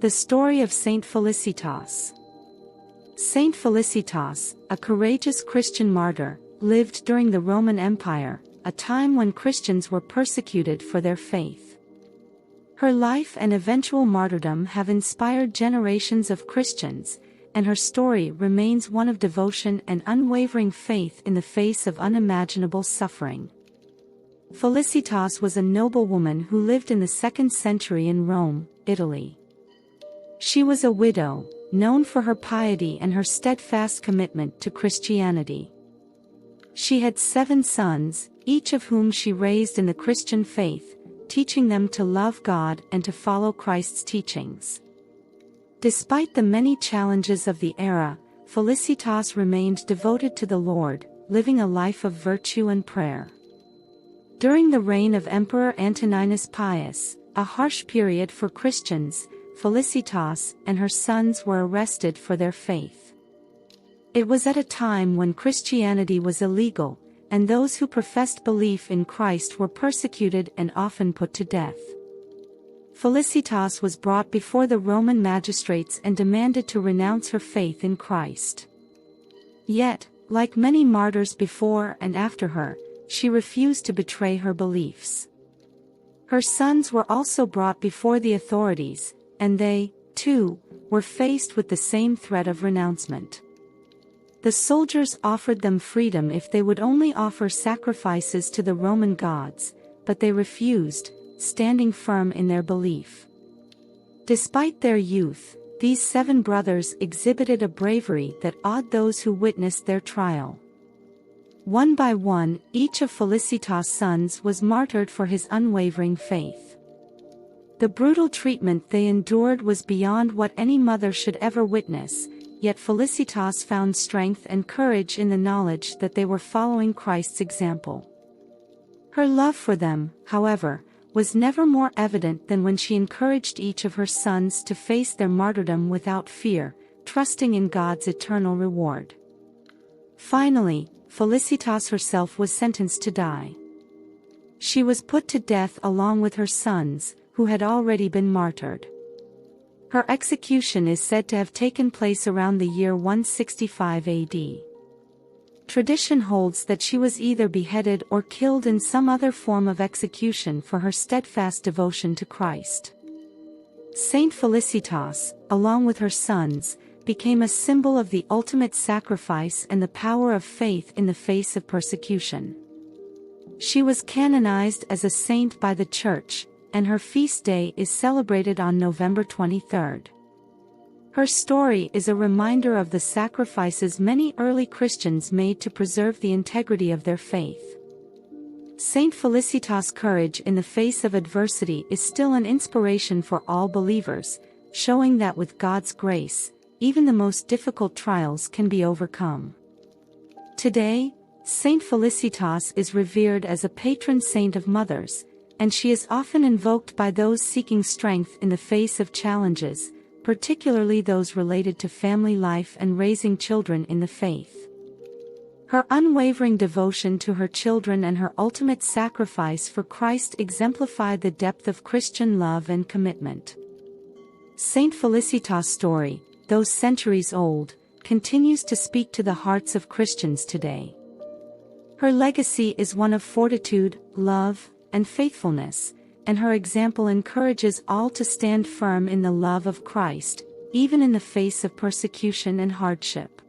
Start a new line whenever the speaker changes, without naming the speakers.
The story of Saint Felicitas. Saint Felicitas, a courageous Christian martyr, lived during the Roman Empire, a time when Christians were persecuted for their faith. Her life and eventual martyrdom have inspired generations of Christians, and her story remains one of devotion and unwavering faith in the face of unimaginable suffering. Felicitas was a noblewoman who lived in the 2nd century in Rome, Italy. She was a widow, known for her piety and her steadfast commitment to Christianity. She had 7 sons, each of whom she raised in the Christian faith, teaching them to love God and to follow Christ's teachings. Despite the many challenges of the era, Felicitas remained devoted to the Lord, living a life of virtue and prayer. During the reign of Emperor Antoninus Pius, a harsh period for Christians, Felicitas and her sons were arrested for their faith. It was at a time when Christianity was illegal, and those who professed belief in Christ were persecuted and often put to death. Felicitas was brought before the Roman magistrates and demanded to renounce her faith in Christ. Yet, like many martyrs before and after her, she refused to betray her beliefs. Her sons were also brought before the authorities, and they, too, were faced with the same threat of renouncement. The soldiers offered them freedom if they would only offer sacrifices to the Roman gods, but they refused, standing firm in their belief. Despite their youth, these 7 brothers exhibited a bravery that awed those who witnessed their trial. One by one, each of Felicitas' sons was martyred for his unwavering faith. The brutal treatment they endured was beyond what any mother should ever witness, yet Felicitas found strength and courage in the knowledge that they were following Christ's example. Her love for them, however, was never more evident than when she encouraged each of her sons to face their martyrdom without fear, trusting in God's eternal reward. Finally, Felicitas herself was sentenced to die. She was put to death along with her sons, who had already been martyred. Her execution is said to have taken place around the year 165 AD. Tradition holds that she was either beheaded or killed in some other form of execution for her steadfast devotion to Christ. Saint Felicitas, along with her sons, became a symbol of the ultimate sacrifice and the power of faith in the face of persecution. She was canonized as a saint by the Church, and her feast day is celebrated on November 23. Her story is a reminder of the sacrifices many early Christians made to preserve the integrity of their faith. Saint Felicitas' courage in the face of adversity is still an inspiration for all believers, showing that with God's grace, even the most difficult trials can be overcome. Today, Saint Felicitas is revered as a patron saint of mothers, and she is often invoked by those seeking strength in the face of challenges, particularly those related to family life and raising children in the faith. Her unwavering devotion to her children and her ultimate sacrifice for Christ exemplify the depth of Christian love and commitment. Saint Felicitas' story, though centuries old, continues to speak to the hearts of Christians today. Her legacy is one of fortitude, love, and faithfulness, and her example encourages all to stand firm in the love of Christ, even in the face of persecution and hardship.